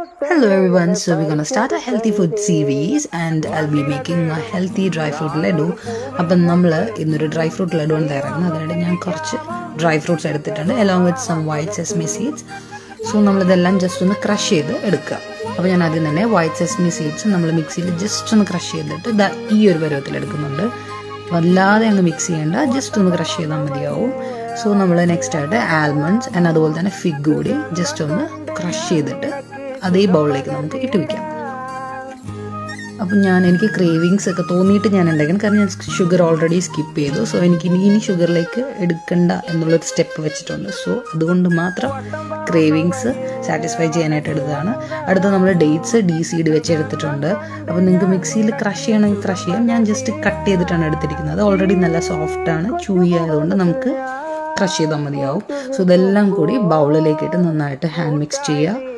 Hello everyone, so we're gonna start a healthy food series and I'll be making a healthy dry fruit laddu. അപ്പം നമ്മൾ ഇന്നൊരു dry fruit laddu ഉണ്ടായിരുന്നു. അതിനായിട്ട് ഞാൻ കുറച്ച് ഡ്രൈ ഫ്രൂട്ട്സ് എടുത്തിട്ടുണ്ട് along with some white sesame seeds. So നമ്മളിതെല്ലാം just ഒന്ന് ക്രഷ് ചെയ്ത് എടുക്കുക. അപ്പോൾ ഞാൻ ആദ്യം തന്നെ വൈറ്റ് സെസമി സീഡ്സ് നമ്മൾ മിക്സിയിൽ ജസ്റ്റ് ഒന്ന് ക്രഷ് ചെയ്തിട്ട് ഈ ഒരു പരുവത്തിൽ എടുക്കുന്നുണ്ട്. വല്ലാതെ അങ്ങ് മിക്സ് ചെയ്യേണ്ട, ജസ്റ്റ് ഒന്ന് ക്രഷ് ചെയ്താൽ മതിയാവും. സോ നമ്മൾ നെക്സ്റ്റ് ആയിട്ട് ആൽമണ്ട്സ് ആൻഡ് അതുപോലെ തന്നെ ഫിഗ് കൂടി ജസ്റ്റ് ഒന്ന് ക്രഷ് ചെയ്തിട്ട് അതേ ബൗളിലേക്ക് നമുക്ക് ഇട്ട് വയ്ക്കാം. അപ്പം എനിക്ക് ക്രേവിങ്സ് ഒക്കെ തോന്നിയിട്ട് ഞാൻ ഉണ്ടാക്കണം, കാരണം ഞാൻ ഷുഗർ ഓൾറെഡി സ്കിപ്പ് ചെയ്തു. സോ എനിക്ക് ഇനി ഷുഗറിലേക്ക് എടുക്കണ്ട എന്നുള്ളൊരു സ്റ്റെപ്പ് വെച്ചിട്ടുണ്ട്. സോ അതുകൊണ്ട് മാത്രം ക്രേവിങ്സ് സാറ്റിസ്ഫൈ ചെയ്യാനായിട്ട് എടുത്തതാണ്. അടുത്ത നമ്മൾ ഡേറ്റ്സ് സീഡ് വെച്ച് എടുത്തിട്ടുണ്ട്. അപ്പോൾ നിങ്ങൾക്ക് മിക്സിയിൽ ക്രഷ് ചെയ്യണമെങ്കിൽ ക്രഷ് ചെയ്യാം. ഞാൻ ജസ്റ്റ് കട്ട് ചെയ്തിട്ടാണ് എടുത്തിരിക്കുന്നത്. ഓൾറെഡി നല്ല സോഫ്റ്റാണ്, ചൂയി ആയതുകൊണ്ട് നമുക്ക് ക്രഷ് ചെയ്താൽ മതിയാവും. സോ ഇതെല്ലാം കൂടി ബൗളിലേക്കിട്ട് നന്നായിട്ട് ഹാൻഡ് മിക്സ് ചെയ്യുക.